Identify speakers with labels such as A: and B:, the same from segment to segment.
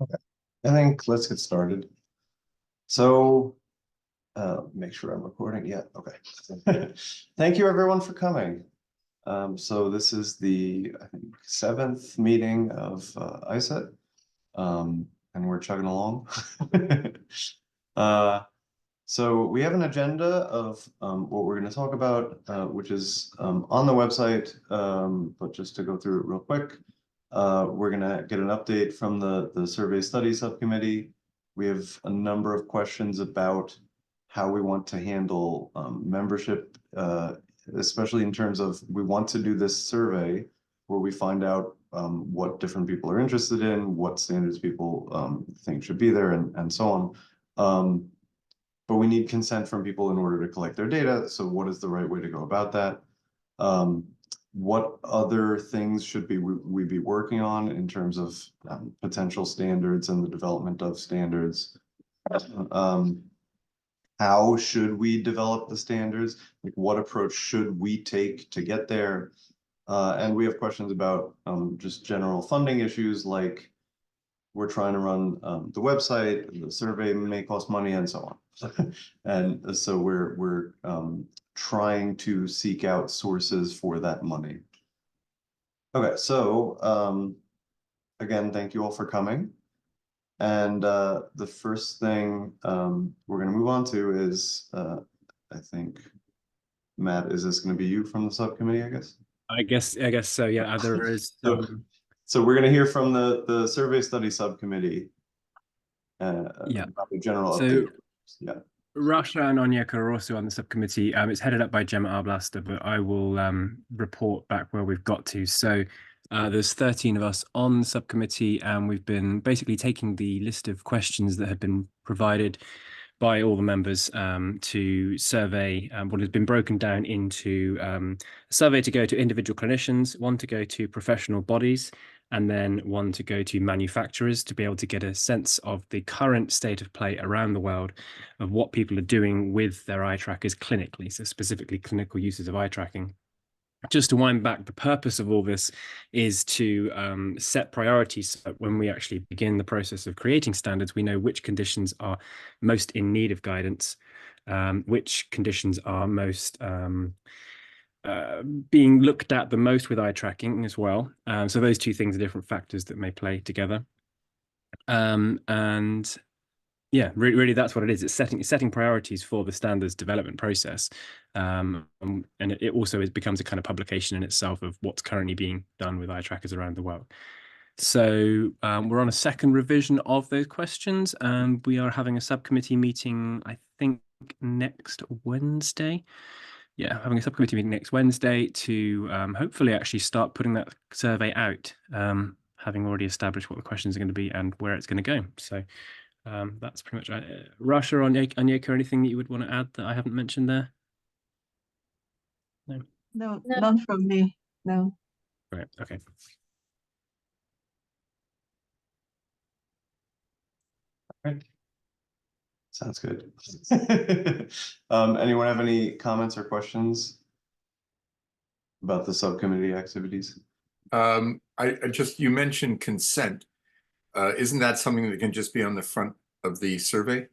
A: Okay, I think let's get started. So, make sure I'm recording. Yeah, okay. Thank you everyone for coming. So this is the, I think, 7th meeting of ISCET, and we're chugging along. Uh, so we have an agenda of what we're going to talk about, which is on the website, but just to go through it real quick. We're going to get an update from the survey study subcommittee. We have a number of questions about how we want to handle membership, especially in terms of we want to do this survey where we find out what different people are interested in, what standards people think should be there, and so on. But we need consent from people in order to collect their data. So what is the right way to go about that? What other things should we be working on in terms of potential standards and the development of standards? How should we develop the standards? Like, what approach should we take to get there? And we have questions about just general funding issues, like we're trying to run the website, the survey may cost money, and so on. And so we're trying to seek out sources for that money. Okay, so again, thank you all for coming. And the first thing we're going to move on to is, I think, Matt, is this going to be you from the subcommittee, I guess?
B: I guess so. Yeah, there is.
A: So we're going to hear from the survey study subcommittee.
B: Yeah.
A: About the general
B: So,
A: update. Yeah.
B: Rasha and Onyeka are also on the subcommittee. It's headed up by Gemma Arblaster, but I will report back where we've got to. So there's 13 of us on the subcommittee, and we've been basically taking the list of questions that have been provided by all the members to survey what has been broken down into a survey to go to individual clinicians, one to go to professional bodies, and then one to go to manufacturers to be able to get a sense of the current state of play around the world of what people are doing with their eye trackers clinically, so specifically clinical uses of eye tracking. Just to wind back, the purpose of all this is to set priorities so that when we actually begin the process of creating standards, we know which conditions are most in need of guidance, which conditions are most being looked at the most with eye tracking as well. So those two things are different factors that may play together. And yeah, really, that's what it is. It's setting priorities for the standards development process, and it also becomes a kind of publication in itself of what's currently being done with eye trackers around the world. So we're on a second revision of those questions, and we are having a subcommittee meeting, I think, next Wednesday. Yeah, having a subcommittee meeting next Wednesday to hopefully actually start putting that survey out, having already established what the questions are going to be and where it's going to go. So that's pretty much Rasha or Onyeka, anything that you would want to add that I haven't mentioned there?
C: No, none from me. No.
B: Right. Okay.
A: Right. Sounds good. Anyone have any comments or questions about the subcommittee activities?
D: You mentioned consent. Isn't that something that can just be on the front of the survey?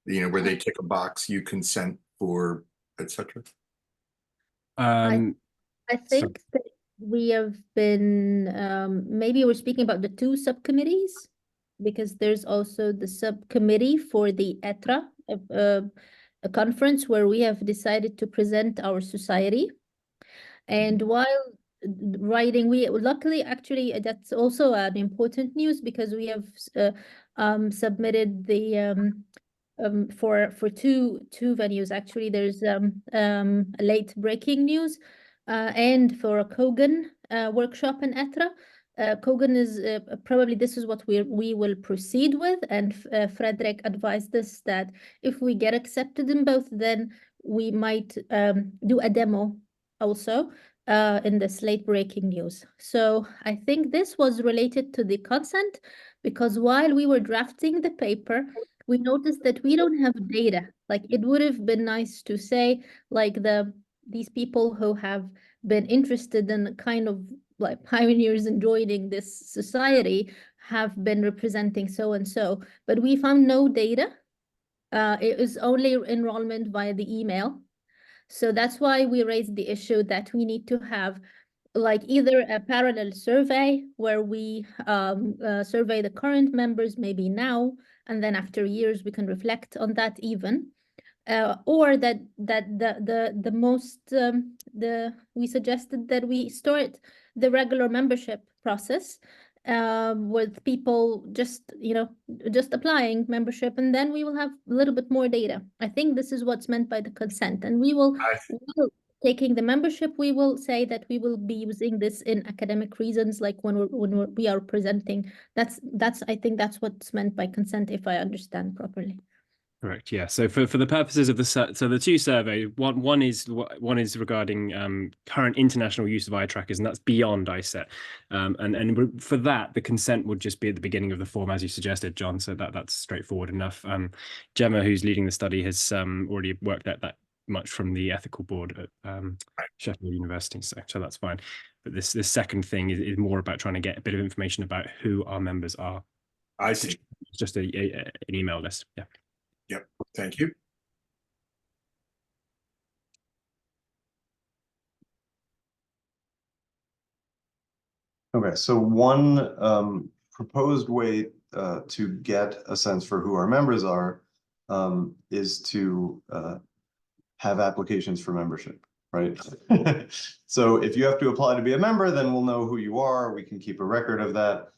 D: You know, where they tick a box, you consent for, etc.
E: I think that we have been maybe we're speaking about the two subcommittees, because there's also the subcommittee for the ETRA, a conference where we have decided to present our society. And while writing, we luckily, actually, that's also an important news, because we have submitted the for two venues. Actually, there's late breaking news and for a Kogan workshop in ETRA. Kogan is probably, this is what we will proceed with, and Frederick advised us that if we get accepted in both, then we might do a demo also in this late breaking news. So I think this was related to the consent, because while we were drafting the paper, we noticed that we don't have data. Like, it would have been nice to say, like, these people who have been interested in kind of like pioneers in joining this society have been representing so and so, but we found no data. It was only enrollment via the email. So that's why we raised the issue that we need to have like either a parallel survey where we survey the current members maybe now, and then after years we can reflect on that even. Or that the most we suggested that we start the regular membership process with people just just applying membership, and then we will have a little bit more data. I think this is what's meant by the consent, and we will taking the membership, we will say that we will be using this in academic reasons, like when we are presenting. That's I think that's what's meant by consent, if I understand properly.
B: Correct. Yeah. So for the purposes of the two surveys, one is regarding current international use of eye trackers, and that's beyond ISCET. And for that, the consent would just be at the beginning of the form, as you suggested, John. So that's straightforward enough. Gemma, who's leading the study, has already worked out that much from the ethical board at Sheffield University. So that's fine. But this second thing is more about trying to get a bit of information about who our members are.
D: I see.
B: It's just an email list. Yeah.
D: Yep. Thank you.
A: Okay, so one proposed way to get a sense for who our members are is to have applications for membership, right? So if you have to apply to be a member, then we'll know who you are. We can keep a record of that.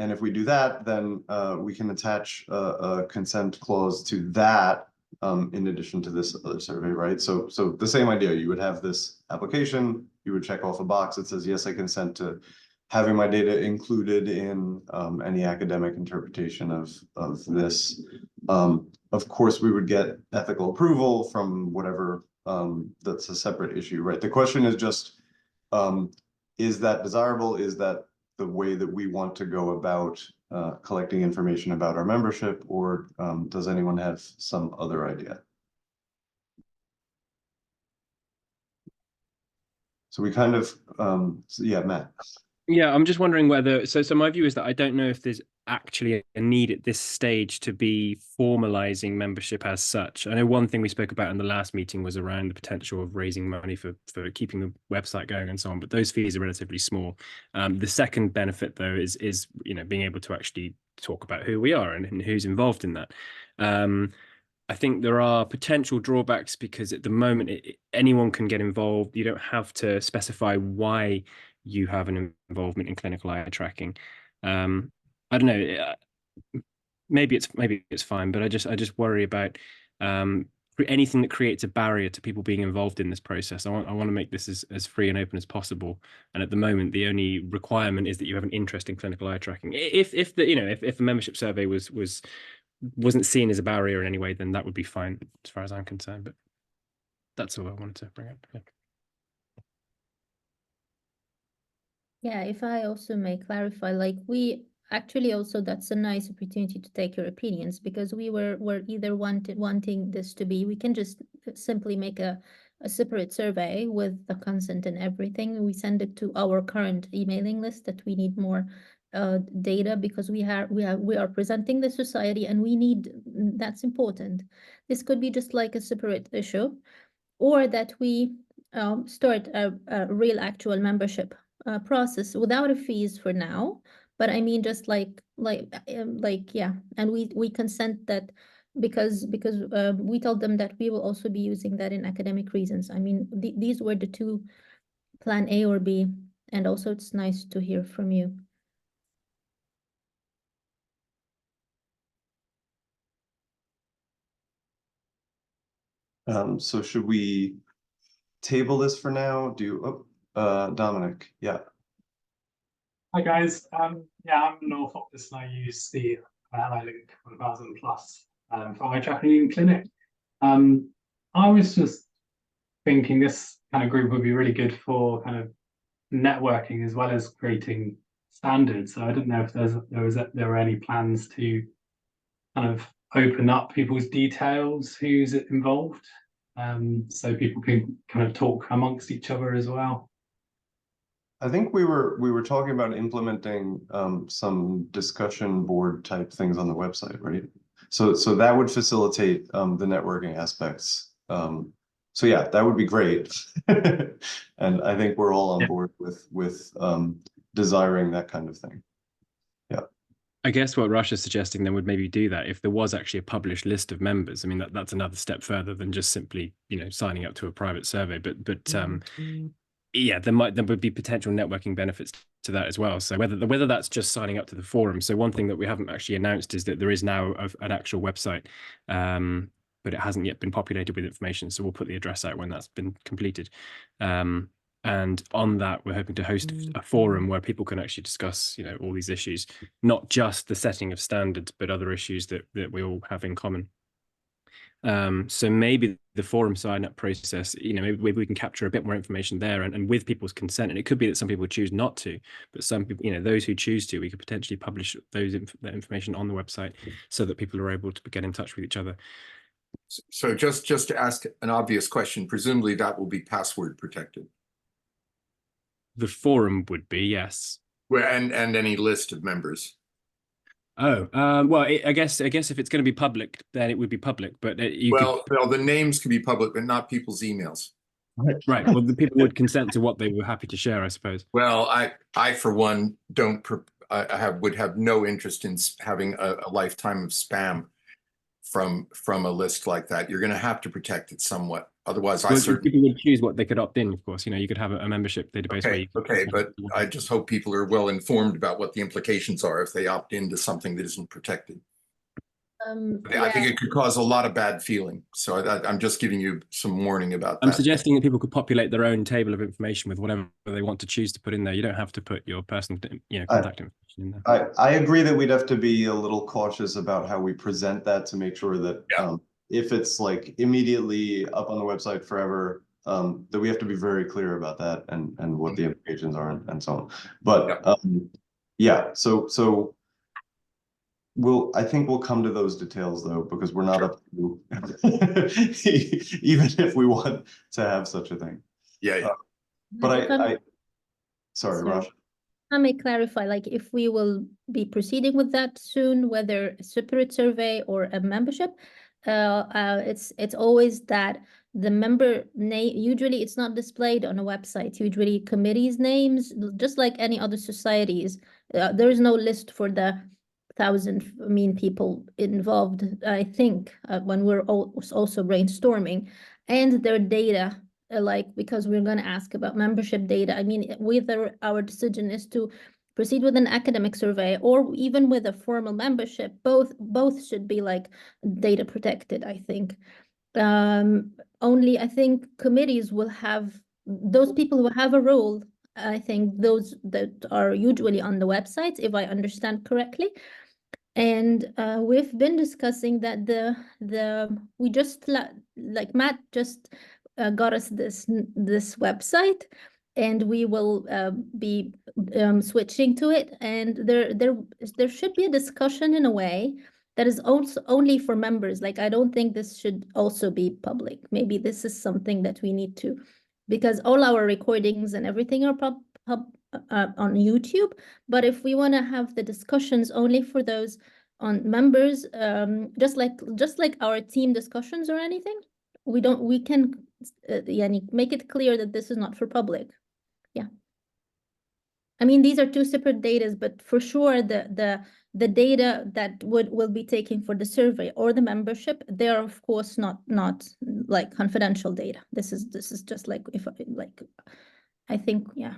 A: And if we do that, then we can attach a consent clause to that in addition to this other survey, right? So the same idea, you would have this application, you would check off a box that says, yes, I consent to having my data included in any academic interpretation of this. Of course, we would get ethical approval from whatever, that's a separate issue, right? The question is just, is that desirable? Is that the way that we want to go about collecting information about our membership, or does anyone have some other idea? So we kind of, yeah, Matt.
B: Yeah, I'm just wondering whether, so my view is that I don't know if there's actually a need at this stage to be formalizing membership as such. I know one thing we spoke about in the last meeting was around the potential of raising money for keeping the website going and so on, but those fees are relatively small. The second benefit though is being able to actually talk about who we are and who's involved in that. I think there are potential drawbacks because at the moment anyone can get involved. You don't have to specify why you have an involvement in clinical eye tracking. I don't know. Maybe it's fine, but I just worry about anything that creates a barrier to people being involved in this process. I want to make this as free and open as possible. And at the moment, the only requirement is that you have an interest in clinical eye tracking. If a membership survey wasn't seen as a barrier in any way, then that would be fine as far as I'm concerned. But that's all I wanted to bring up. Yeah.
E: Yeah, if I also may clarify, like we actually also, that's a nice opportunity to take your opinions, because we were either wanting this to be, we can just simply make a separate survey with the consent and everything. We send it to our current emailing list that we need more data, because we are presenting the society and we need, that's important. This could be just like a separate issue, or that we start a real actual membership process without a fees for now, but I mean just like yeah, and we consent that because we told them that we will also be using that in academic reasons. I mean these were the two, plan A or B, and also it's nice to hear from you.
A: So should we table this for now? Dominic, yeah.
F: Hi guys, yeah, I'm Norfolk, and I use the Link 1000 Plus for eye tracking in clinic. I was just thinking this kind of group would be really good for kind of networking as well as creating standards. So I don't know if there were any plans to kind of open up people's details, who's involved, so people can kind of talk amongst each other as well.
A: I think we were talking about implementing some discussion board type things on the website, right? So that would facilitate the networking aspects. So yeah, that would be great. And I think we're all on board with desiring that kind of thing. Yeah.
B: I guess what Russia's suggesting then would maybe do that if there was actually a published list of members. I mean, that's another step further than just simply, signing up to a private survey. But yeah, there would be potential networking benefits to that as well. So whether that's just signing up to the forum. So one thing that we haven't actually announced is that there is now an actual website, but it hasn't yet been populated with information. So we'll put the address out when that's been completed. And on that, we're hoping to host a forum where people can actually discuss, all these issues, not just the setting of standards, but other issues that we all have in common. So maybe the forum sign up process, maybe we can capture a bit more information there and with people's consent. And it could be that some people choose not to, but some people, those who choose to, we could potentially publish that information on the website so that people are able to get in touch with each other.
D: So just to ask an obvious question, presumably that will be password protected.
B: The forum would be, yes.
D: Well, and any list of members.
B: Oh, well, I guess if it's going to be public, then it would be public. But
D: well, the names can be public, but not people's emails.
B: Right. Well, the people would consent to what they were happy to share, I suppose.
D: Well, I for one would have no interest in having a lifetime of spam from a list like that. You're going to have to protect it somewhat. Otherwise,
B: people would choose what they could opt in. Of course, you could have a membership database.
D: Okay, but I just hope people are well informed about what the implications are if they opt into something that isn't protected. I think it could cause a lot of bad feeling. So I'm just giving you some warning about that.
B: I'm suggesting that people could populate their own table of information with whatever they want to choose to put in there. You don't have to put your personal, contact information in there.
A: I agree that we'd have to be a little cautious about how we present that to make sure that if it's like immediately up on the website forever, that we have to be very clear about that and what the implications are and so on. But so I think we'll come to those details though, because we're not up to even if we want to have such a thing. But sorry, Raj.
E: I may clarify, like if we will be proceeding with that soon, whether a separate survey or a membership, it's always that the member name, usually it's not displayed on a website, usually committees' names, just like any other societies. There is no list for the 1,000 people involved, I think, when we're also brainstorming, and their data, because we're going to ask about membership data. I mean, whether our decision is to proceed with an academic survey or even with a formal membership, both should be data protected, I think. Only I think committees will have those people who have a role. I think those that are usually on the websites, if I understand correctly. And we've been discussing that we just like Matt just got us this website, and we will be switching to it. And there should be a discussion in a way that is also only for members. Like, I don't think this should also be public. Maybe this is something that we need to, because all our recordings and everything are on YouTube. But if we want to have the discussions only for those on members, just like our team discussions or anything, we can make it clear that this is not for public. Yeah. I mean, these are two separate datas, but for sure the data that will be taken for the survey or the membership, they are of course not like confidential data. This is just like I think, yeah.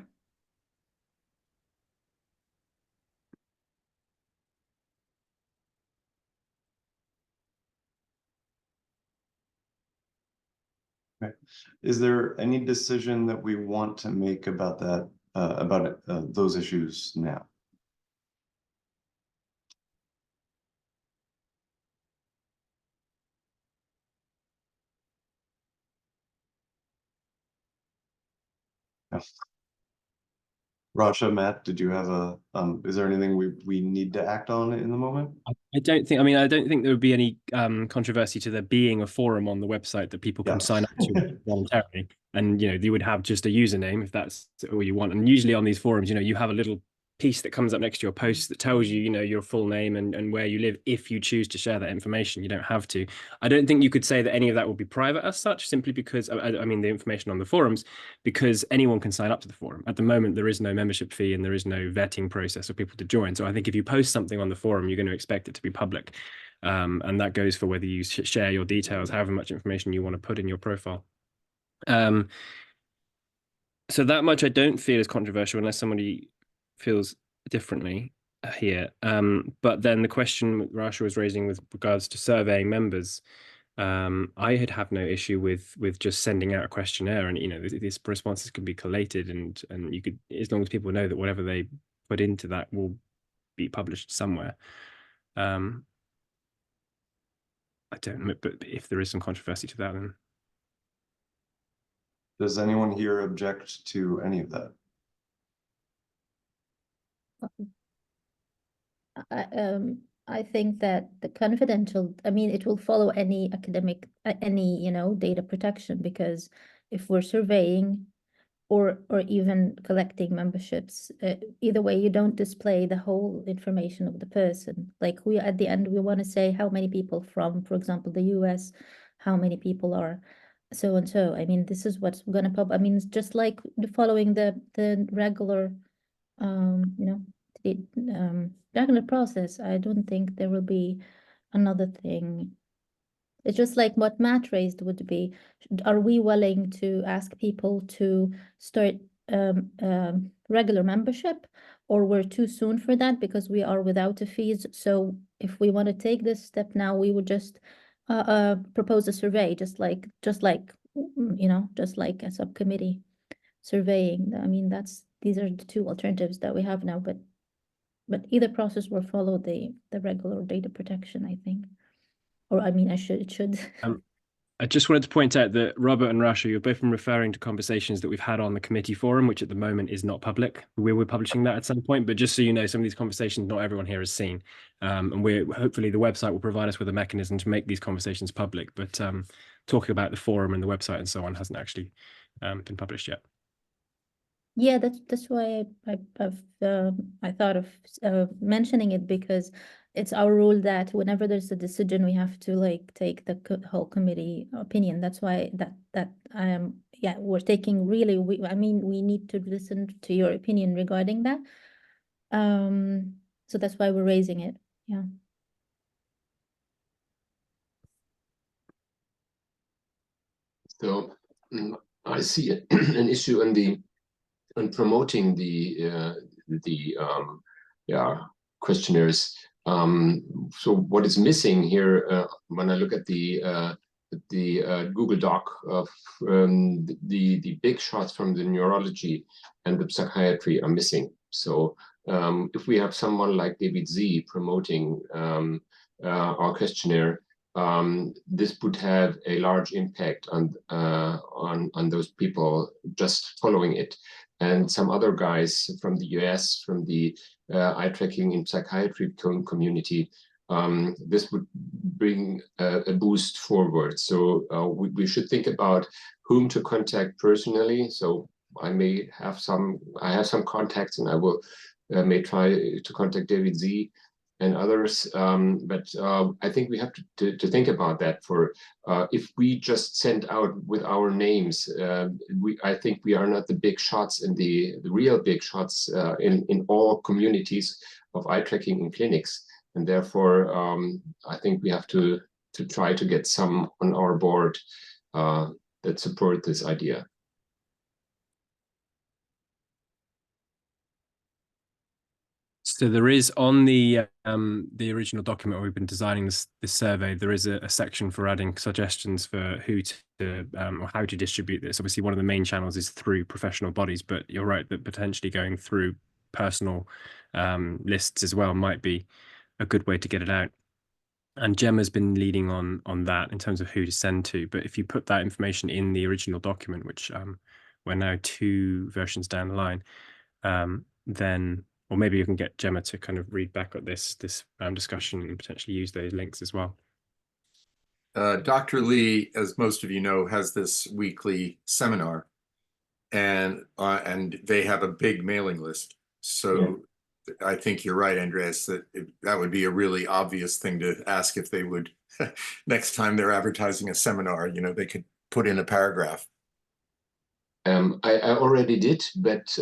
A: Okay. Is there any decision that we want to make about that, those issues now? No. Rasha, Matt, did you have is there anything we need to act on in the moment?
B: I don't think there would be any controversy to there being a forum on the website that people can sign up to voluntarily. And, you would have just a username if that's all you want. And usually on these forums, you have a little piece that comes up next to your post that tells you, your full name and where you live if you choose to share that information. You don't have to. I don't think you could say that any of that will be private as such, simply because, I mean, the information on the forums, because anyone can sign up to the forum. At the moment, there is no membership fee and there is no vetting process for people to join. So I think if you post something on the forum, you're going to expect it to be public. And that goes for whether you share your details, however much information you want to put in your profile. So that much I don't feel is controversial unless somebody feels differently here. But then the question Rasha was raising with regards to surveying members, I had have no issue with just sending out a questionnaire, and these responses can be collated, and you could, as long as people know that whatever they put into that will be published somewhere. I don't know, but if there is some controversy to that, then.
A: Does anyone here object to any of that?
E: I think that the confidential, I mean, it will follow any academic, any, data protection, because if we're surveying or even collecting memberships, either way, you don't display the whole information of the person. Like at the end, we want to say how many people from, for example, the US, how many people are so and so. I mean, this is what's going to pop. I mean, it's just like following the regular, the regular process. I don't think there will be another thing. It's just like what Matt raised would be, are we willing to ask people to start regular membership, or we're too soon for that because we are without a fees? So if we want to take this step now, we would just propose a survey, just like a subcommittee surveying. I mean, these are the two alternatives that we have now, but either process will follow the regular data protection, I think. Or I mean, it should.
B: I just wanted to point out that Robert and Rasha, you're both referring to conversations that we've had on the committee forum, which at the moment is not public. We were publishing that at some point, but just so you know, some of these conversations, not everyone here has seen. And hopefully the website will provide us with a mechanism to make these conversations public. But talking about the forum and the website and so on hasn't actually been published yet.
E: Yeah, that's why I thought of mentioning it, because it's our rule that whenever there's a decision, we have to take the whole committee opinion. That's why that we're taking really, I mean, we need to listen to your opinion regarding that. So that's why we're raising it. Yeah.
G: So I see an issue in promoting the questionnaires. So what is missing here when I look at the Google Doc of the big shots from the neurology and the psychiatry are missing. So if we have someone like David Z promoting our questionnaire, this would have a large impact on those people just following it. And some other guys from the US, from the eye tracking in psychiatry community, this would bring a boost forward. So we should think about whom to contact personally. So I have some contacts, and I will may try to contact David Z and others, but I think we have to think about that. For if we just send out with our names, I think we are not the big shots in the real big shots in all communities of eye tracking in clinics, and therefore I think we have to try to get some on our board that support this idea.
B: So there is on the original document where we've been designing this survey, there is a section for adding suggestions for who to or how to distribute this. Obviously, one of the main channels is through professional bodies, but you're right that potentially going through personal lists as well might be a good way to get it out. And Gemma's been leading on that in terms of who to send to. But if you put that information in the original document, which we're now 2 versions down the line, then, or maybe you can get Gemma to kind of read back at this discussion and potentially use those links as well.
D: Dr. Lee, as most of you know, has this weekly seminar, and they have a big mailing list. So I think you're right, Andreas, that that would be a really obvious thing to ask if they would, next time they're advertising a seminar, you know, they could put in a paragraph.
G: I already did, but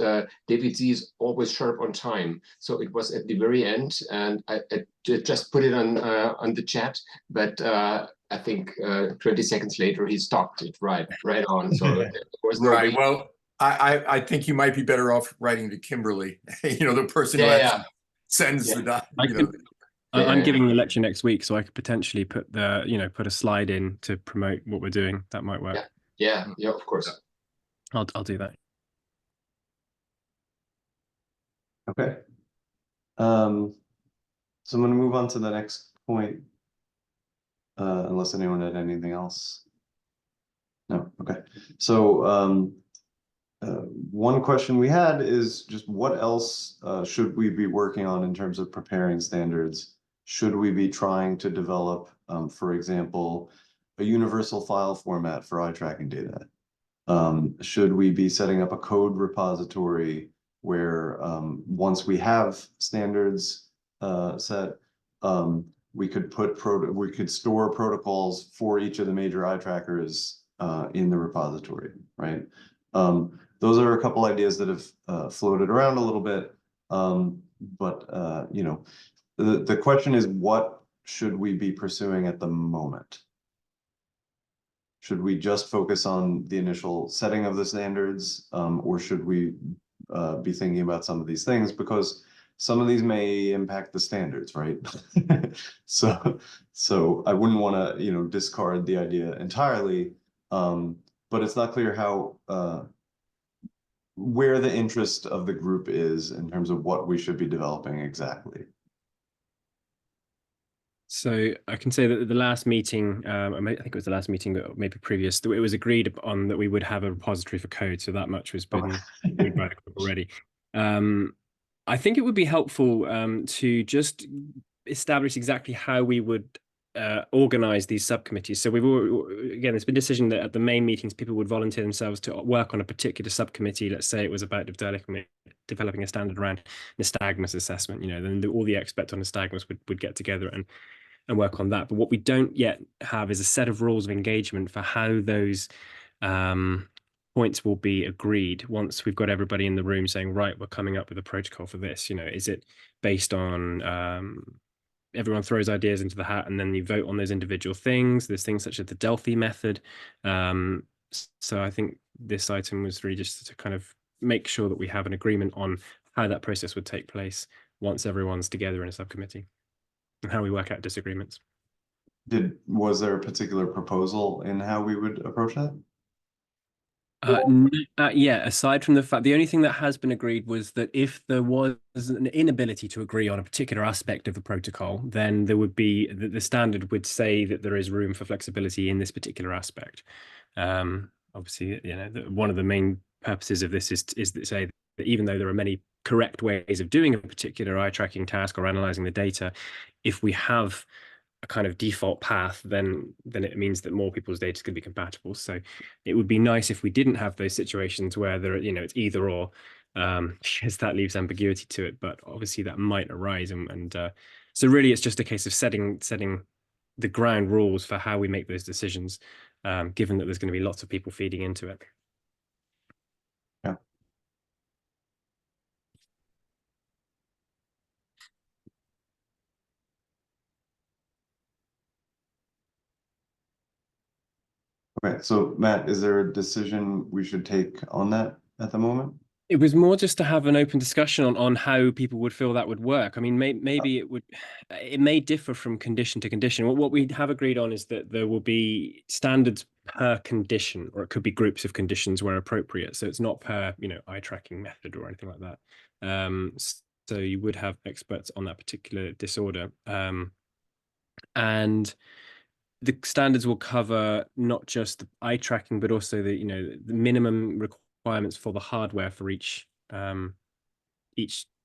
G: David Z is always sharp on time. So it was at the very end, and I just put it on the chat, but I think 20 seconds later he stopped it right on. So there was no
D: Right. Well, I think you might be better off writing to Kimberly, you know, the person who actually sends the document.
B: I'm giving the lecture next week, so I could potentially put put a slide in to promote what we're doing. That might work.
G: Yeah, of course.
B: I'll do that.
A: Okay. So I'm going to move on to the next point, unless anyone had anything else. No. Okay. So one question we had is just what else should we be working on in terms of preparing standards? Should we be trying to develop, for example, a universal file format for eye tracking data? Should we be setting up a code repository where once we have standards set, we could store protocols for each of the major eye trackers in the repository, right? Those are a couple ideas that have floated around a little bit, but you know, the question is, what should we be pursuing at the moment? Should we just focus on the initial setting of the standards, or should we be thinking about some of these things? Because some of these may impact the standards, right? So I wouldn't want to, you know, discard the idea entirely, but it's not clear how where the interest of the group is in terms of what we should be developing exactly.
B: So I can say that the last meeting, I think it was the last meeting, but maybe previous, that it was agreed upon that we would have a repository for code. So that much was been agreed by the group already. I think it would be helpful to just establish exactly how we would organize these subcommittees. So again, it's been decision that at the main meetings, people would volunteer themselves to work on a particular subcommittee. Let's say it was about developing a standard around nystagmus assessment. You know, then all the experts on nystagmus would get together and work on that. But what we don't yet have is a set of rules of engagement for how those points will be agreed once we've got everybody in the room saying, right, we're coming up with a protocol for this. You know, is it based on everyone throws ideas into the hat and then you vote on those individual things? There's things such as the Delphi method. So I think this item was really just to kind of make sure that we have an agreement on how that process would take place once everyone's together in a subcommittee, and how we work out disagreements.
A: Was there a particular proposal in how we would approach that?
B: Yeah, aside from the fact, the only thing that has been agreed was that if there was an inability to agree on a particular aspect of the protocol, then there would be, the standard would say that there is room for flexibility in this particular aspect. Obviously, you know, one of the main purposes of this is to say that even though there are many correct ways of doing a particular eye tracking task or analyzing the data, if we have a kind of default path, then it means that more people's data can be compatible. So it would be nice if we didn't have those situations where there, you know, it's either or, because that leaves ambiguity to it. But obviously that might arise, and so really it's just a case of setting the ground rules for how we make those decisions, given that there's going to be lots of people feeding into it.
A: Yeah. Okay, so Matt, is there a decision we should take on that at the moment?
B: It was more just to have an open discussion on how people would feel that would work. I mean, maybe it may differ from condition to condition. What we have agreed on is that there will be standards per condition, or it could be groups of conditions where appropriate. So it's not per, you know, eye tracking method or anything like that. So you would have experts on that particular disorder. And the standards will cover not just the eye tracking, but also the, you know, the minimum requirements for the hardware for each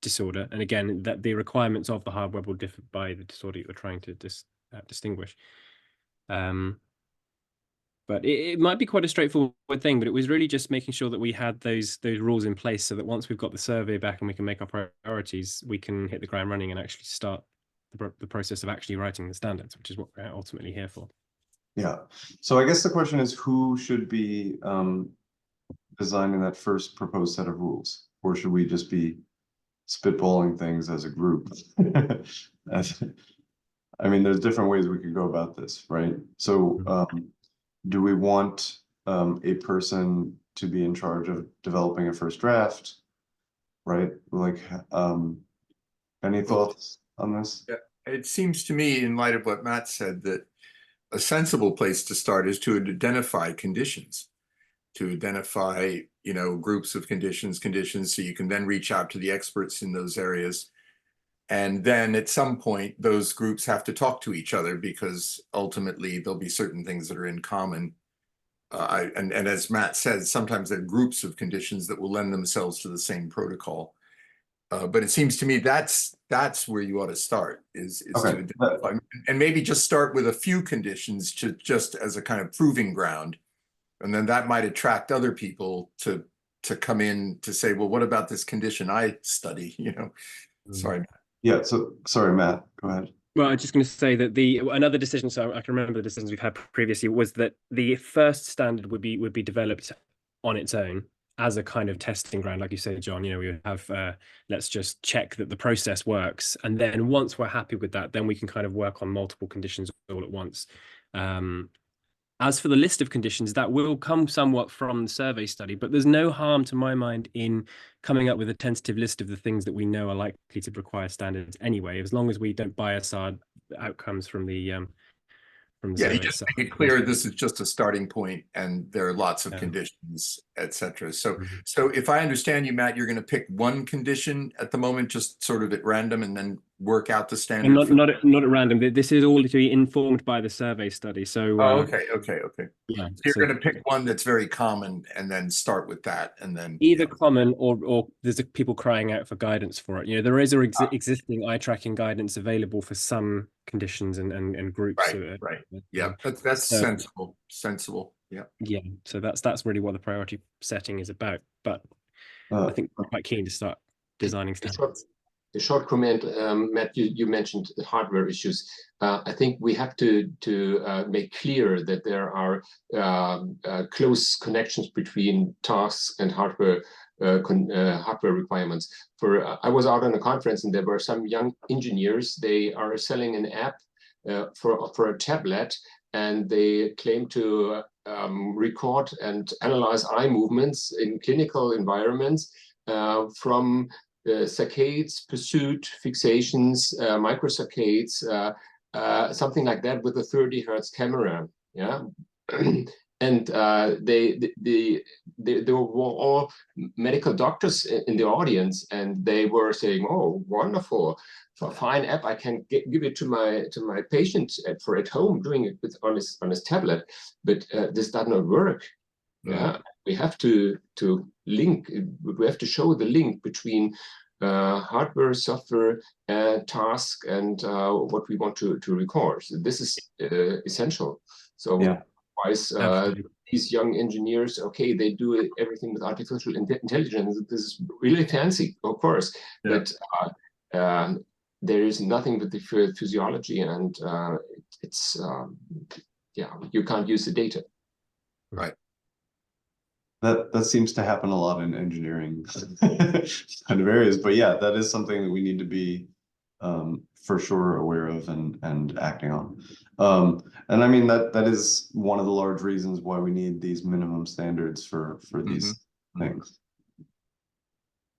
B: disorder. And again, that the requirements of the hardware will differ by the disorder you're trying to distinguish. But it might be quite a straightforward thing, but it was really just making sure that we had those rules in place so that once we've got the survey back and we can make our priorities, we can hit the ground running and actually start the process of actually writing the standards, which is what we're ultimately here for.
A: Yeah. So I guess the question is, who should be designing that first proposed set of rules? Or should we just be spitballing things as a group? I mean, there's different ways we could go about this, right? So do we want a person to be in charge of developing a first draft, right? Like, any thoughts on this?
D: Yeah, it seems to me, in light of what Matt said, that a sensible place to start is to identify conditions, to identify, you know, groups of conditions, so you can then reach out to the experts in those areas. And then at some point, those groups have to talk to each other because ultimately there'll be certain things that are in common. And as Matt said, sometimes there are groups of conditions that will lend themselves to the same protocol. But it seems to me that's where you ought to start, is
A: Okay.
D: to identify, and maybe just start with a few conditions to just as a kind of proving ground. And then that might attract other people to come in to say, well, what about this condition I study, you know? Sorry.
A: Yeah, so sorry, Matt, go ahead.
B: Well, I'm just going to say that another decision, so I can remember the decisions we've had previously, was that the first standard would be developed on its own as a kind of testing ground, like you said, John. You know, we would have let's just check that the process works, and then once we're happy with that, then we can kind of work on multiple conditions all at once. As for the list of conditions, that will come somewhat from the survey study, but there's no harm to my mind in coming up with a tentative list of the things that we know are likely to require standards anyway, as long as we don't bias our outcomes from the
D: Yeah,
B: survey
D: you just
B: itself.
D: make it clear this is just a starting point and there are lots of conditions, etc. So if I understand you, Matt, you're going to pick one condition at the moment, just sort of at random, and then work out the standard.
B: And not at random. This is all to be informed by the survey study. So
D: okay.
B: Yeah,
D: so you're going to pick one that's very common and then start with that, and then
B: either common or there's people crying out for guidance for it. You know, there is existing eye tracking guidance available for some conditions and groups.
D: Right. Yeah, that's sensible. Yeah.
B: Yeah. So that's really what the priority setting is about. But I think we're quite keen to start designing standards.
G: A short comment, Matt, you mentioned the hardware issues. I think we have to make clear that there are close connections between tasks and hardware requirements. I was out on a conference and there were some young engineers. They are selling an app for a tablet, and they claim to record and analyze eye movements in clinical environments from saccades, pursuit, fixations, microsaccades, something like that, with a 30 hertz camera. Yeah. And there were all medical doctors in the audience, and they were saying, "Oh, wonderful, for a fine app, I can give it to my patient for at home, doing it on his tablet." But this does not work. Yeah, we have to link. We have to show the link between hardware, software, task, and what we want to record. So this is essential. So otherwise, these young engineers, okay, they do everything with artificial intelligence. This is really fancy, of course, but there is nothing with the physiology, and it's you can't use the data.
D: Right.
A: That seems to happen a lot in engineering kind of areas, but yeah, that is something that we need to be for sure aware of and acting on. And I mean that is one of the large reasons why we need these minimum standards for these things.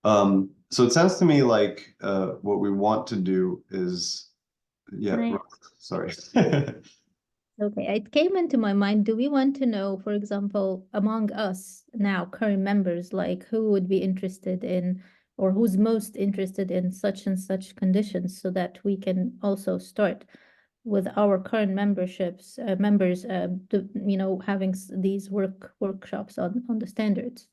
A: So it sounds to me like what we want to do is, sorry.
E: Okay, it came into my mind, do we want to know, for example, among us now, current members, like who would be interested in, or who's most interested in such and such conditions, so that we can also start with our current members, having these workshops on the standards?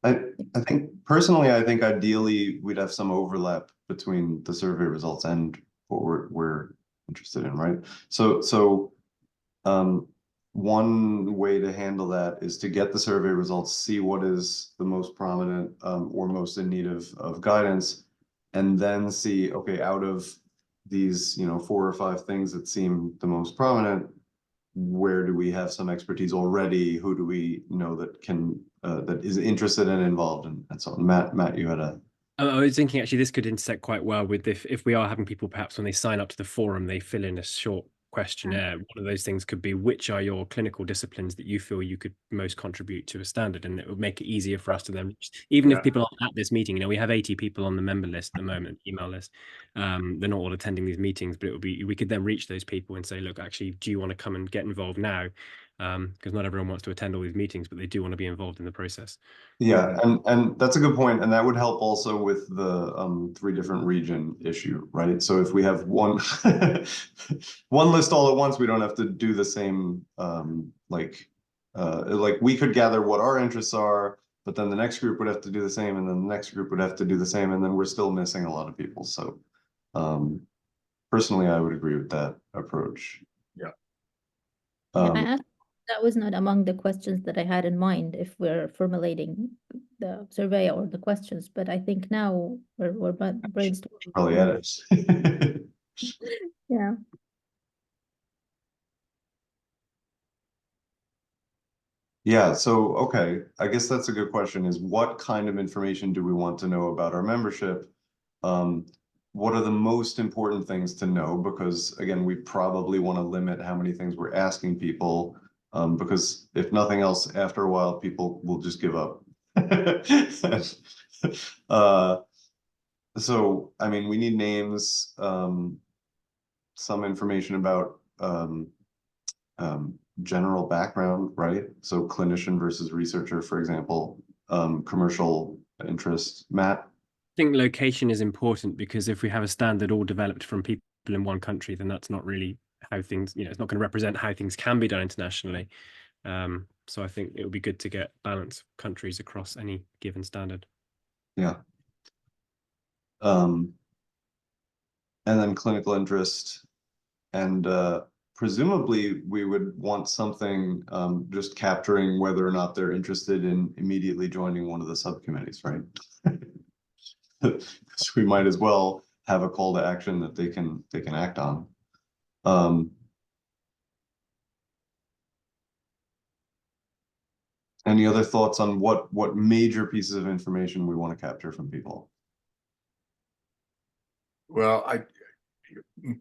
A: I think personally, I think ideally we'd have some overlap between the survey results and what we're interested in, right? So one way to handle that is to get the survey results, see what is the most prominent or most in need of guidance, and then see, okay, out of these, 4 or 5 things that seem the most prominent, where do we have some expertise already? Who do we know that can that is interested and involved, and so on. Matt, you had a.
B: I was thinking actually this could intersect quite well with if we are having people perhaps when they sign up to the forum, they fill in a short questionnaire. One of those things could be, which are your clinical disciplines that you feel you could most contribute to a standard, and it would make it easier for us to then, even if people aren't at this meeting, we have 80 people on the member list at the moment, email list. They're not all attending these meetings, but we could then reach those people and say, look, actually, do you want to come and get involved now? Because not everyone wants to attend all these meetings, but they do want to be involved in the process.
A: Yeah, and that's a good point, and that would help also with the 3 different region issue, right? So if we have one one list all at once, we don't have to do the same like we could gather what our interests are, but then the next group would have to do the same, and then the next group would have to do the same, and then we're still missing a lot of people. So personally, I would agree with that approach.
D: Yeah.
E: That was not among the questions that I had in mind if we're formulating the survey or the questions, but I think now we're brainstorming.
A: Probably at it.
E: Yeah.
A: Yeah, so okay, I guess that's a good question, is what kind of information do we want to know about our membership? What are the most important things to know? Because again, we probably want to limit how many things we're asking people, because if nothing else, after a while, people will just give up. So, I mean, we need names, some information about general background, right? So clinician versus researcher, for example, commercial interest. Matt?
B: I think location is important, because if we have a standard all developed from people in one country, then that's not really how things, it's not going to represent how things can be done internationally. So I think it would be good to get balanced countries across any given standard.
A: Yeah. And then clinical interest, and presumably we would want something just capturing whether or not they're interested in immediately joining one of the subcommittees, right? So we might as well have a call to action that they can act on. Any other thoughts on what major pieces of information we want to capture from people?
D: Well, I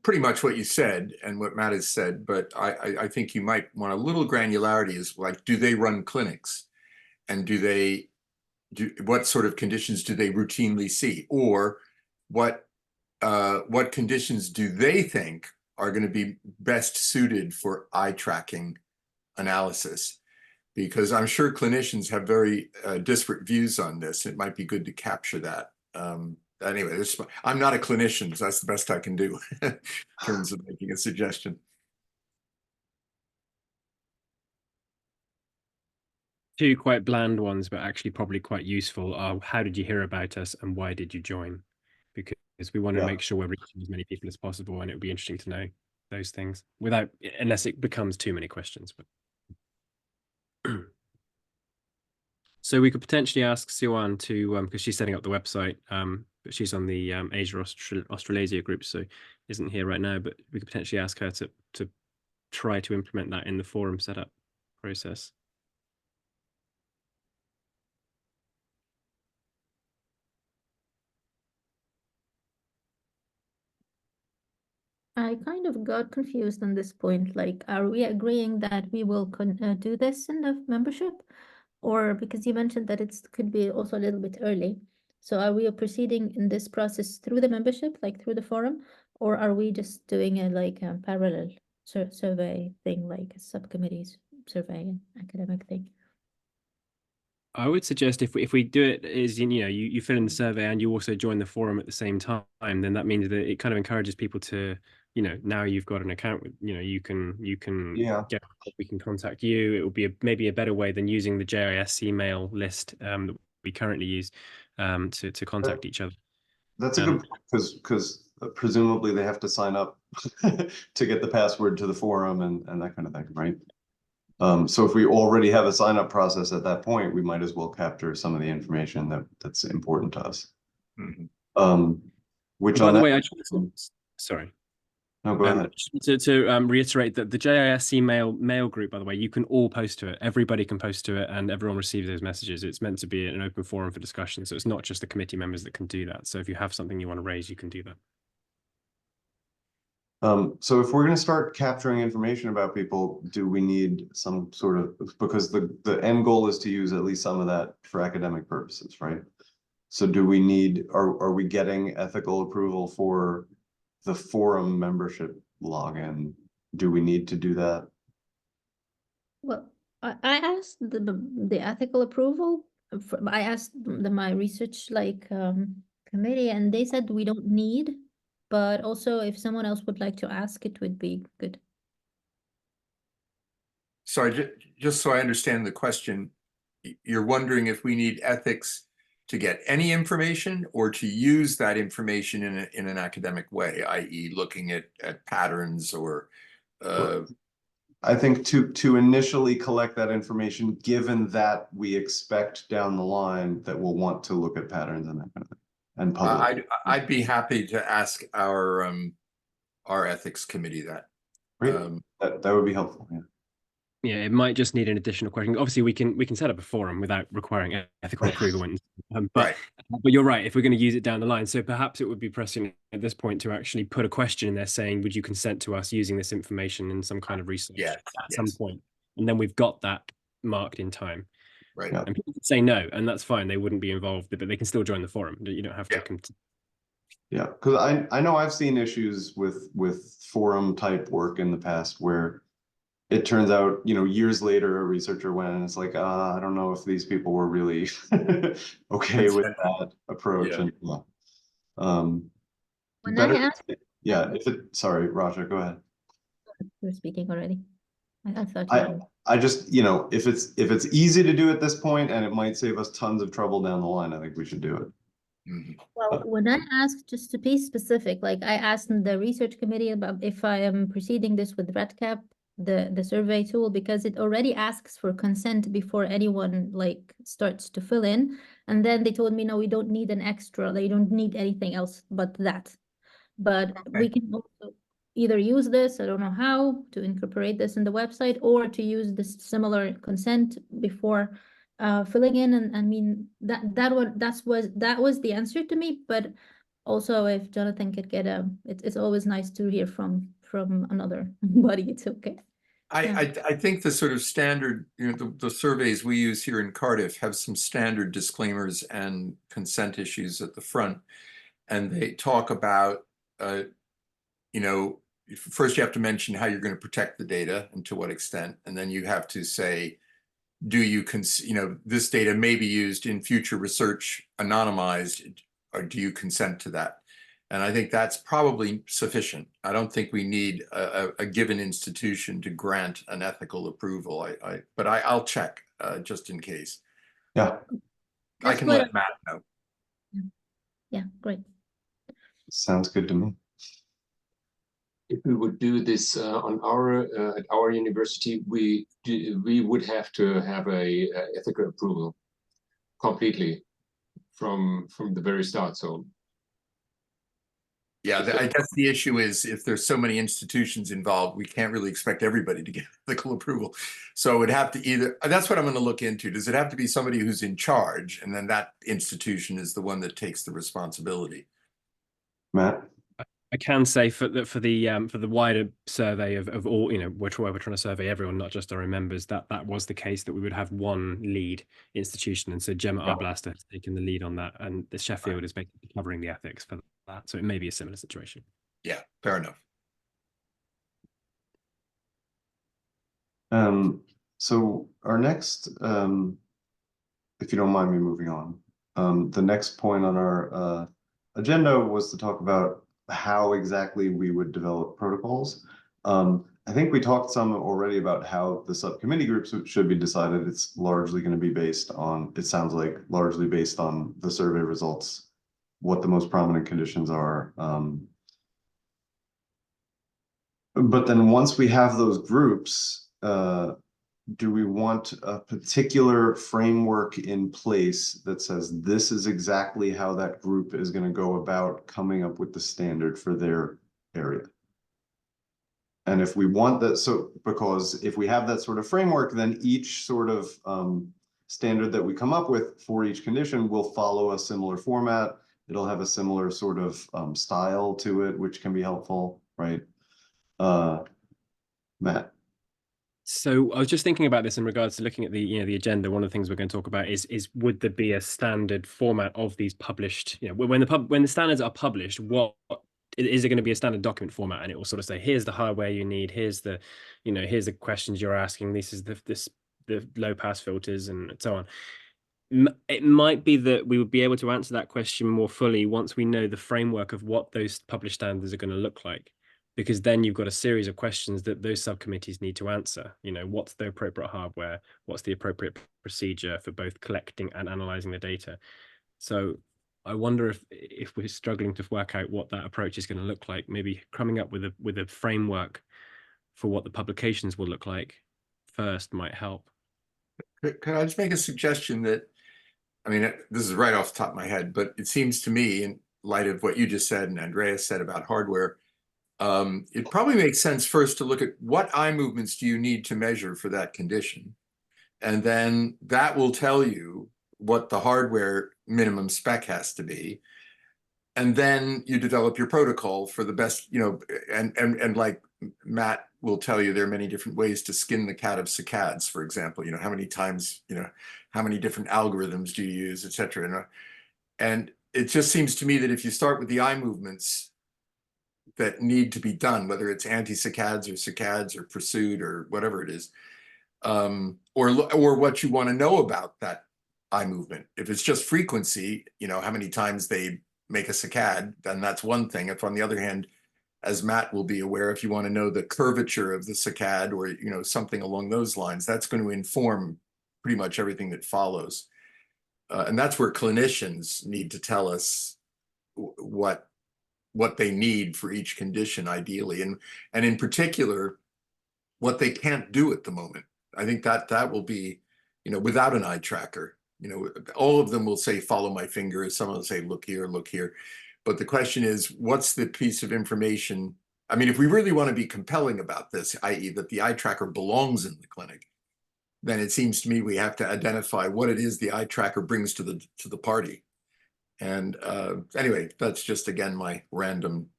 D: pretty much what you said and what Matt has said, but I think you might want a little granularity, is like, do they run clinics, and what sort of conditions do they routinely see, or what conditions do they think are going to be best suited for eye tracking analysis? Because I'm sure clinicians have very disparate views on this. It might be good to capture that. Anyway, I'm not a clinician, so that's the best I can do in terms of making a suggestion.
B: Two quite bland ones, but actually probably quite useful, are how did you hear about us and why did you join? Because we want to make sure we're reaching as many people as possible, and it would be interesting to know those things unless it becomes too many questions. But so we could potentially ask Siwan to, because she's setting up the website, but she's on the Asia Australasia group, so isn't here right now, but we could potentially ask her to try to implement that in the forum setup process.
E: I kind of got confused on this point. Like, are we agreeing that we will do this in the membership? Or because you mentioned that it could be also a little bit early. So are we proceeding in this process through the membership, like through the forum? Or are we just doing a parallel survey thing, like a subcommittees survey, academic thing?
B: I would suggest if we do it is, you fill in the survey and you also join the forum at the same time, then that means that it kind of encourages people to, now you've got an account with, you can get, we can contact you. It will be maybe a better way than using the JIS email list that we currently use to contact each other.
A: That's a good point, because presumably they have to sign up to get the password to the forum and that kind of thing, right? So if we already have a sign up process at that point, we might as well capture some of the information that's important to us.
D: Mhm.
A: Which
B: By
A: on
B: the
A: that,
B: way, sorry.
A: no, go ahead.
B: To reiterate that the JISC mail group, by the way, you can all post to it. Everybody can post to it, and everyone receives those messages. It's meant to be an open forum for discussion, so it's not just the committee members that can do that. So if you have something you want to raise, you can do that.
A: So if we're going to start capturing information about people, do we need some sort of, because the end goal is to use at least some of that for academic purposes, right? So do we need, are we getting ethical approval for the forum membership login? Do we need to do that?
E: Well, I asked the ethical approval. I asked my research committee, and they said we don't need. But also, if someone else would like to ask, it would be good.
D: Sorry, just so I understand the question, you're wondering if we need ethics to get any information or to use that information in an academic way, i.e. looking at patterns or
A: I think to initially collect that information, given that we expect down the line that we'll want to look at patterns and that kind of thing, and public.
D: I'd be happy to ask our ethics committee that.
A: Great. That would be helpful. Yeah.
B: Yeah, it might just need an additional question. Obviously, we can set up a forum without requiring ethical approval. But you're right. If we're going to use it down the line, so perhaps it would be pressing at this point to actually put a question in there saying, "Would you consent to us using this information in some kind of research at some point?" And then we've got that marked in time.
D: Right.
A: Yeah.
B: And people can say no, and that's fine. They wouldn't be involved, but they can still join the forum. You don't have to.
A: Yeah, because I know I've seen issues with forum type work in the past where it turns out, years later, a researcher went and it's like, I don't know if these people were really okay with that approach.
D: Yeah.
A: And
E: When
A: better,
E: I asked,
A: sorry, Raja, go ahead.
E: you're speaking already. I thought you were.
A: I just, if it's easy to do at this point and it might save us tons of trouble down the line, I think we should do it.
E: Well, when I asked, just to be specific, like I asked the research committee about if I am proceeding this with RedCap, the survey tool, because it already asks for consent before anyone starts to fill in. And then they told me, no, we don't need an extra, they don't need anything else but that. But we can also either use this, I don't know how, to incorporate this in the website, or to use this similar consent before filling in. And I mean, that was the answer to me. But also, if Jonathan could get it's always nice to hear from another body. It's okay.
D: I think the sort of standard, the surveys we use here in Cardiff have some standard disclaimers and consent issues at the front, and they talk about first you have to mention how you're going to protect the data and to what extent, and then you have to say, do you this data may be used in future research anonymized, or do you consent to that? And I think that's probably sufficient. I don't think we need a given institution to grant an ethical approval. But I'll check just in case.
A: Yeah.
D: I can let Matt know.
E: Yeah, great.
A: Sounds good to me.
G: If we would do this on at our university, we would have to have a ethical approval completely from the very start. So
D: yeah, I guess the issue is if there's so many institutions involved, we can't really expect everybody to get ethical approval. So it would have to that's what I'm going to look into. Does it have to be somebody who's in charge, and then that institution is the one that takes the responsibility?
A: Matt?
B: I can say for the wider survey of all, we're trying to survey everyone, not just our own members, that was the case, that we would have one lead institution. And so Gemma Arblaster has taken the lead on that, and the Sheffield is basically covering the ethics for that. So it may be a similar situation.
D: Yeah, fair enough.
A: So our next, if you don't mind me moving on, the next point on our agenda was to talk about how exactly we would develop protocols. I think we talked some already about how the subcommittee groups should be decided. It's largely going to be based on, it sounds like, largely based on the survey results, what the most prominent conditions are. But then once we have those groups, do we want a particular framework in place that says this is exactly how that group is going to go about coming up with the standard for their area? And if we want that, so because if we have that sort of framework, then each sort of standard that we come up with for each condition will follow a similar format. It'll have a similar sort of style to it, which can be helpful, right? Matt.
B: So I was just thinking about this in regards to looking at the the agenda. One of the things we're going to talk about is would there be a standard format of these published, when the standards are published, what is it going to be a standard document format, and it will sort of say, here's the hardware you need, here's the here's the questions you're asking, this is the low pass filters and so on. It might be that we would be able to answer that question more fully once we know the framework of what those published standards are going to look like. Because then you've got a series of questions that those subcommittees need to answer. What's the appropriate hardware? What's the appropriate procedure for both collecting and analyzing the data? So I wonder if we're struggling to work out what that approach is going to look like, maybe coming up with a framework for what the publications will look like first might help.
D: Could I just make a suggestion that, I mean, this is right off the top of my head, but it seems to me, in light of what you just said and Andreas said about hardware, it probably makes sense first to look at what eye movements do you need to measure for that condition. And then that will tell you what the hardware minimum spec has to be. And then you develop your protocol for the best, and like Matt will tell you, there are many different ways to skin the cat of saccades, for example, how many times, how many different algorithms do you use, et cetera. And it just seems to me that if you start with the eye movements that need to be done, whether it's anti-saccades or saccades or pursuit or whatever it is, or what you want to know about that eye movement. If it's just frequency, how many times they make a saccade, then that's one thing. If on the other hand, as Matt will be aware, if you want to know the curvature of the saccade or something along those lines, that's going to inform pretty much everything that follows. And that's where clinicians need to tell us what they need for each condition ideally, and in particular what they can't do at the moment. I think that will be, without an eye tracker, all of them will say follow my finger, some will say look here, but the question is, what's the piece of information? I mean, if we really want to be compelling about this, i.e. that the eye tracker belongs in the clinic, then it seems to me we have to identify what it is the eye tracker brings to the party. And anyway, that's just, again, my random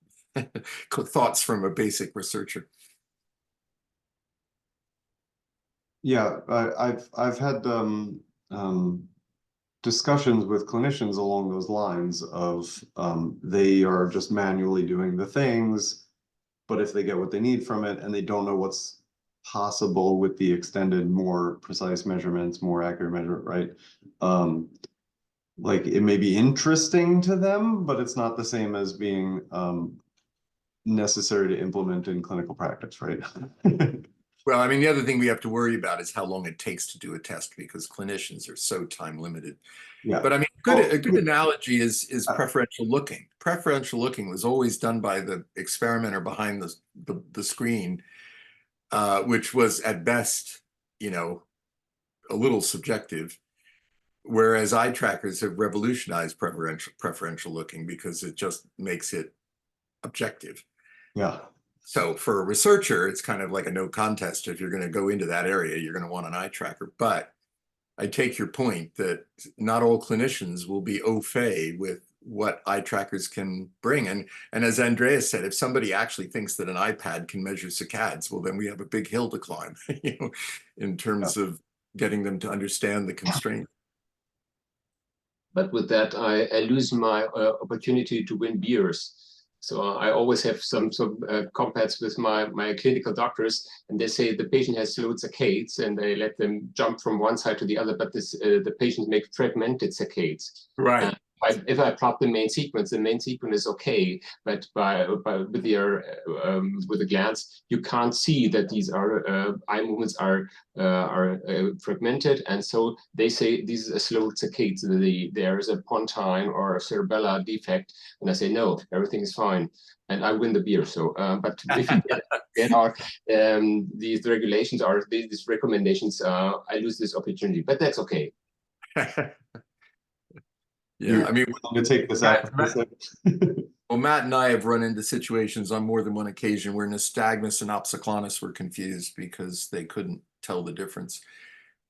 D: thoughts from a basic researcher.
A: Yeah, I've had discussions with clinicians along those lines of they are just manually doing the things, but if they get what they need from it and they don't know what's possible with the extended, more precise measurements, more accurate measurement, right? Like it may be interesting to them, but it's not the same as being necessary to implement in clinical practice, right?
D: Well, I mean, the other thing we have to worry about is how long it takes to do a test, because clinicians are so time limited.
A: Yeah.
D: But I mean, a good analogy is preferential looking. Preferential looking was always done by the experimenter behind the screen, which was at best, a little subjective. Whereas eye trackers have revolutionized preferential looking because it just makes it objective.
A: Yeah.
D: So for a researcher, it's kind of like a no contest. If you're going to go into that area, you're going to want an eye tracker. But I take your point that not all clinicians will be au fait with what eye trackers can bring. And as Andreas said, if somebody actually thinks that an iPad can measure saccades, well, then we have a big hill to climb, in terms of getting them to understand the constraint.
G: But with that, I lose my opportunity to win beers. So I always have some compats with my clinical doctors, and they say the patient has slowed saccades, and they let them jump from one side to the other, but the patient makes fragmented saccades.
D: Right.
G: if I plot the main sequence is okay, but with a glance, you can't see that these are eye movements are fragmented, and so they say these are slow saccades. There is a pontine or a cerebellar defect, and I say no, everything is fine, and I win the beer. So, but if you get our these regulations or these recommendations, I lose this opportunity, but that's okay.
D: Yeah, I mean,
A: to take this out.
D: well, Matt and I have run into situations on more than one occasion where nystagmus and opsoclonus were confused because they couldn't tell the difference.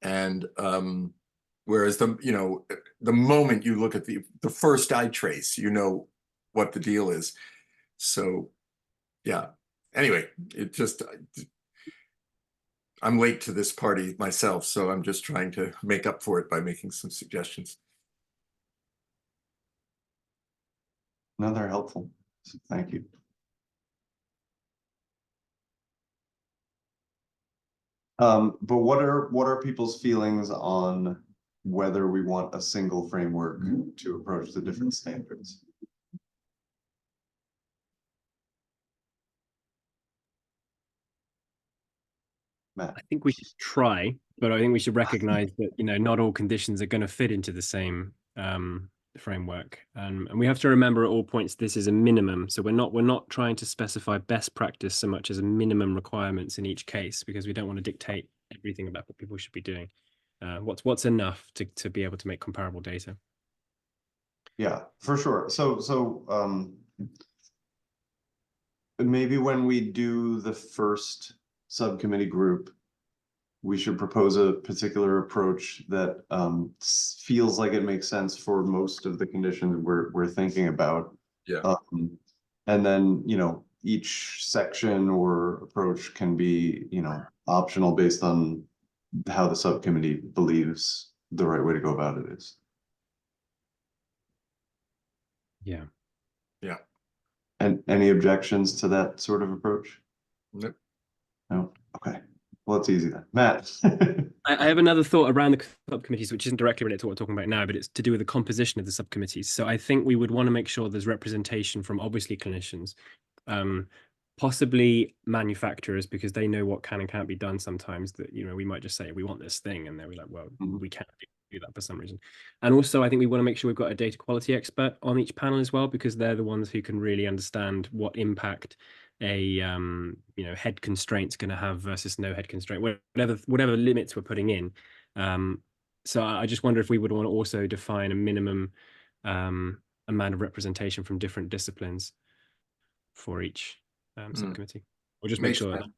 D: And whereas the moment you look at the first eye trace, you know what the deal is. So yeah. Anyway, I'm late to this party myself, so I'm just trying to make up for it by making some suggestions.
A: No, they're helpful. So thank you. But what are people's feelings on whether we want a single framework to approach the different standards? Matt.
B: I think we should try, but I think we should recognize that, not all conditions are going to fit into the same framework. And we have to remember at all points, this is a minimum. So we're not trying to specify best practice so much as a minimum requirements in each case, because we don't want to dictate everything about what people should be doing. What's enough to be able to make comparable data?
A: Yeah, for sure. So maybe when we do the first subcommittee group, we should propose a particular approach that feels like it makes sense for most of the conditions we're thinking about.
D: Yeah.
A: And then, each section or approach can be, optional based on how the subcommittee believes the right way to go about it is.
B: Yeah.
D: Yeah.
A: And any objections to that sort of approach?
D: Nope.
A: No? Okay. Well, it's easy then. Matt.
B: I have another thought around the subcommittees, which isn't directly related to what we're talking about now, but it's to do with the composition of the subcommittees. So I think we would want to make sure there's representation from obviously clinicians, possibly manufacturers, because they know what can and can't be done sometimes. That we might just say we want this thing, and they're like, well, we can't do that for some reason. And also, I think we want to make sure we've got a data quality expert on each panel as well, because they're the ones who can really understand what impact a head constraint's going to have versus no head constraint, whatever limits we're putting in. So I just wonder if we would want to also define a minimum amount of representation from different disciplines for each subcommittee, or just make
D: Makes
B: sure
D: sense.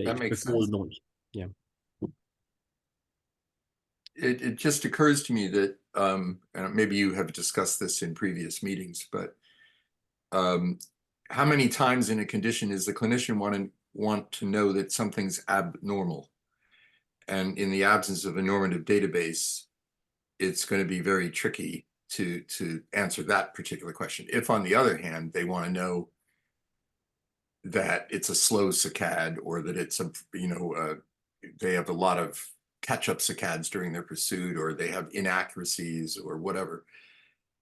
B: that
D: makes
B: before
D: sense.
B: launch. Yeah.
D: It just occurs to me that, and maybe you have discussed this in previous meetings, but how many times in a condition is the clinician want to know that something's abnormal? And in the absence of a normative database, it's going to be very tricky to answer that particular question. If, on the other hand, they want to know that it's a slow saccade, or that it's they have a lot of catch-up saccades during their pursuit, or they have inaccuracies or whatever,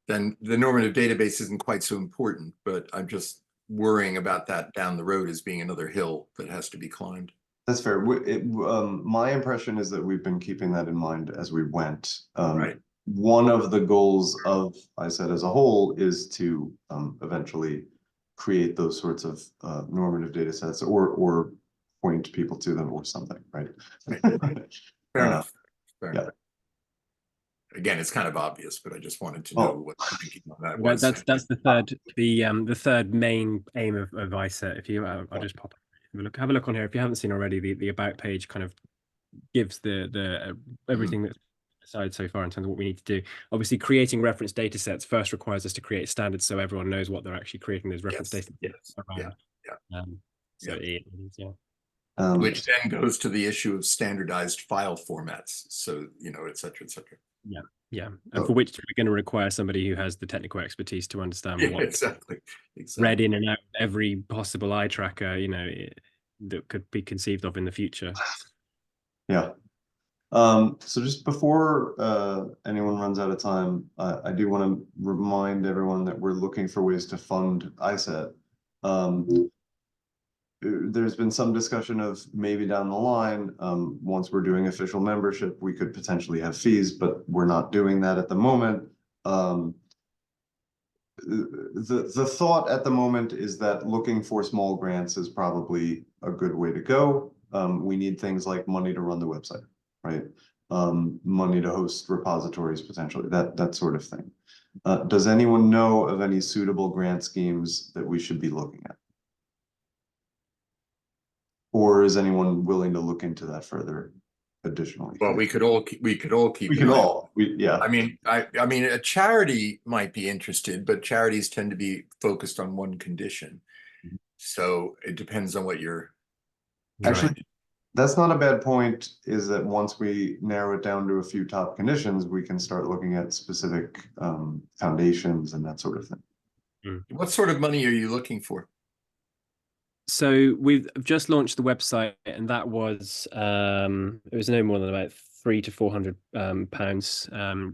D: then the normative database isn't quite so important. But I'm just worrying about that down the road as being another hill that has to be climbed.
A: That's fair. My impression is that we've been keeping that in mind as we went.
D: Right.
A: One of the goals of ISCET as a whole is to eventually create those sorts of normative data sets, or point people to them or something, right?
D: Fair enough. Fair
A: yeah.
D: enough. Again, it's kind of obvious, but I just wanted to know what the thinking on that was.
B: That's the third main aim of ISCET. If you, I'll just pop have a look on here. If you haven't seen already, the about page kind of gives the everything that's decided so far in terms of what we need to do. Obviously, creating reference data sets first requires us to create standards so everyone knows what they're actually creating those reference data sets around.
D: Which then goes to the issue of standardized file formats. So, et cetera, et cetera.
B: Yeah. And for which we're going to require somebody who has the technical expertise to understand what
D: exactly.
B: read in and out every possible eye tracker, that could be conceived of in the future.
A: Yeah. So just before anyone runs out of time, I do want to remind everyone that we're looking for ways to fund ISCET. There's been some discussion of maybe down the line, once we're doing official membership, we could potentially have fees, but we're not doing that at the moment. The thought at the moment is that looking for small grants is probably a good way to go. We need things like money to run the website, right? Money to host repositories potentially, that sort of thing. Does anyone know of any suitable grant schemes that we should be looking at? Or is anyone willing to look into that further additionally?
D: Well, we could all keep.
A: We can all, yeah.
D: I mean, I mean, a charity might be interested, but charities tend to be focused on one condition.
A: Mhm.
D: So it depends on what you're.
A: Actually, that's not a bad point, is that once we narrow it down to a few top conditions, we can start looking at specific foundations and that sort of thing.
D: What sort of money are you looking for?
B: So we've just launched the website, and that was it was no more than about £300 to £400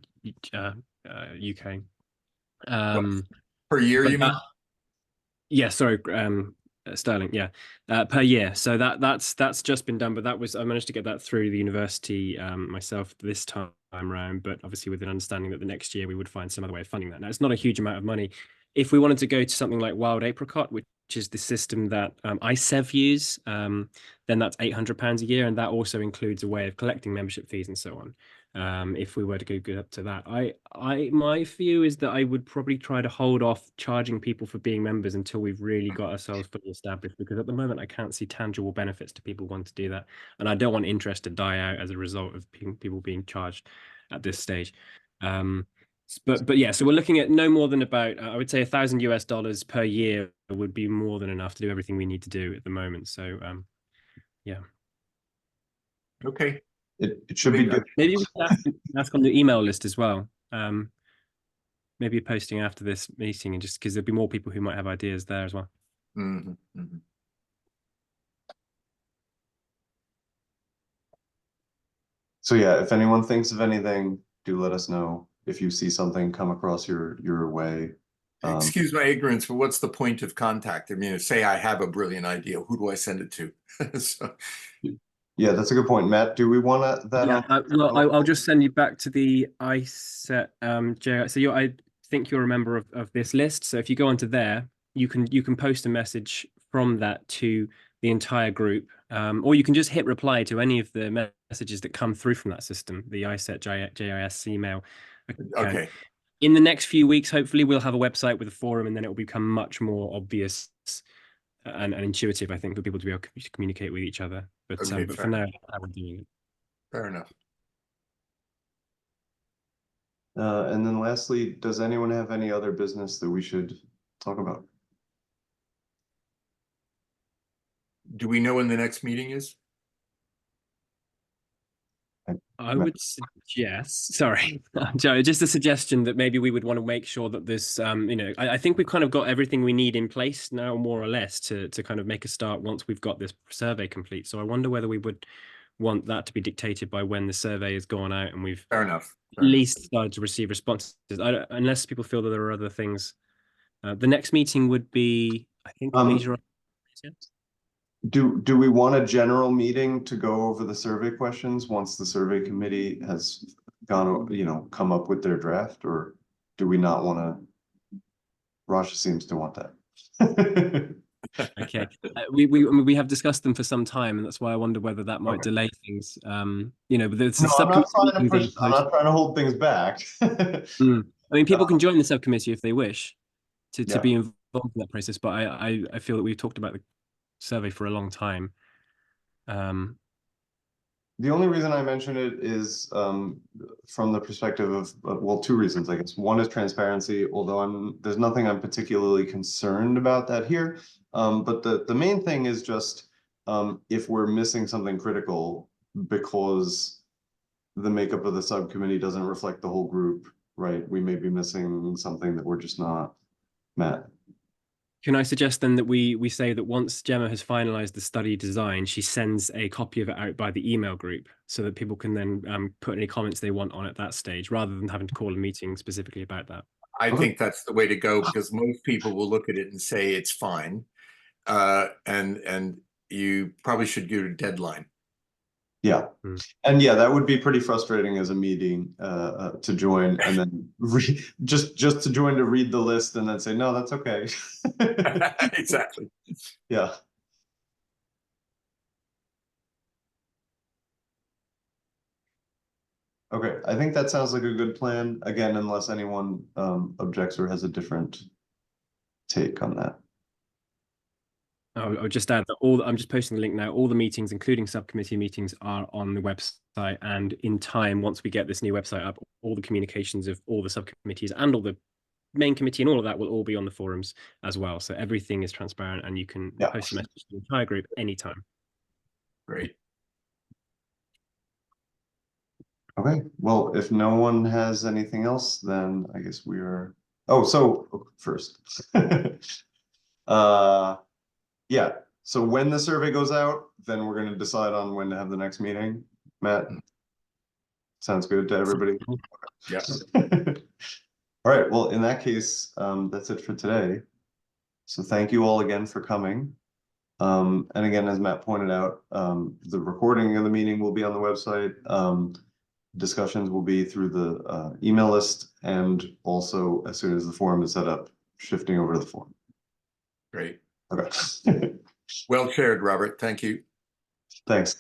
B: UK.
D: Per year,
B: but
D: you mean?
B: Yeah, sorry, sterling, yeah, per year. So that's just been done, but that was, I managed to get that through the university myself this time around, but obviously with an understanding that the next year we would find some other way of funding that. Now, it's not a huge amount of money. If we wanted to go to something like Wild Apricot, which is the system that ISEV use, then that's £800 a year, and that also includes a way of collecting membership fees and so on. If we were to go up to that, my view is that I would probably try to hold off charging people for being members until we've really got ourselves fully established, because at the moment I can't see tangible benefits to people wanting to do that, and I don't want interest to die out as a result of people being charged at this stage. But yeah, so we're looking at no more than about I would say $1,000 per year would be more than enough to do everything we need to do at the moment. So yeah.
D: Okay.
A: It should be good.
B: Maybe we can ask on the email list as well. Maybe a posting after this meeting, and just because there'll be more people who might have ideas there as well.
A: So yeah, if anyone thinks of anything, do let us know. If you see something come across your way.
D: Excuse my ignorance, but what's the point of contact? I mean, say I have a brilliant idea, who do I send it to? So,
A: yeah, that's a good point, Matt. Do we want that?
B: Yeah, well, I'll just send you back to the ISET So I think you're a member of this list. So if you go onto there, you can post a message from that to the entire group, or you can just hit reply to any of the messages that come through from that system, the ISET JIS email account.
D: okay.
B: In the next few weeks, hopefully, we'll have a website with a forum, and then it will become much more obvious and intuitive, I think, for people to be able to communicate with each other. But,
D: Okay,
B: but for now, how we're doing it.
D: Fair enough.
A: And then lastly, does anyone have any other business that we should talk about?
D: Do we know when the next meeting is?
B: I would suggest, sorry, Joe, just a suggestion that maybe we would want to make sure that this, I think we've kind of got everything we need in place now, more or less, to kind of make a start once we've got this survey complete. So I wonder whether we would want that to be dictated by when the survey has gone out and we've
D: Fair enough.
B: at least started to receive responses. Unless people feel that there are other things. The next meeting would be, I think, later on.
A: Do we want a general meeting to go over the survey questions once the survey committee has gone, come up with their draft, or do we not want to? Rasha seems to want that.
B: Okay, we have discussed them for some time, and that's why I wonder whether that might delay things. But
A: I'm not trying to hold things back.
B: I mean, people can join the subcommittee if they wish to be involved in that process, but I feel that we've talked about the survey for a long time.
A: The only reason I mention it is from the perspective of, well, two reasons, I guess. One is transparency, although there's nothing I'm particularly concerned about that here. But the main thing is just if we're missing something critical because the makeup of the subcommittee doesn't reflect the whole group, right? We may be missing something that we're just not met.
B: Can I suggest then that we say that once Gemma has finalized the study design, she sends a copy of it out by the email group so that people can then put any comments they want on at that stage, rather than having to call a meeting specifically about that.
D: I think that's the way to go, because most people will look at it and say it's fine. And you probably should give a deadline.
A: Yeah. And yeah, that would be pretty frustrating as a meeting to join and then just to join to read the list and then say, no, that's okay.
D: Exactly.
A: Yeah. Okay, I think that sounds like a good plan. Again, unless anyone objects or has a different take on that.
B: I'll just add that I'm just posting the link now. All the meetings, including subcommittee meetings, are on the website. And in time, once we get this new website up, all the communications of all the subcommittees and all the main committee and all of that will all be on the forums as well. So everything is transparent and you can post a message to the entire group anytime.
D: Great.
A: Okay, well, if no one has anything else, then I guess we are. Oh, so first. Yeah, so when the survey goes out, then we're going to decide on when to have the next meeting. Matt, sounds good to everybody?
D: Yeah.
A: All right, well, in that case, that's it for today. So thank you all again for coming. And again, as Matt pointed out, the recording of the meeting will be on the website. Discussions will be through the email list, and also as soon as the forum is set up, shifting over to the forum.
D: Great.
A: Okay.
D: Well chaired, Robert. Thank you.
A: Thanks.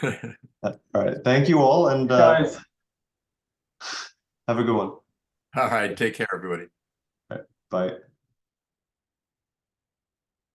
A: All right. Thank you all, and
F: Guys.
A: have a good one.
D: All right. Take care, everybody.
A: All right, bye.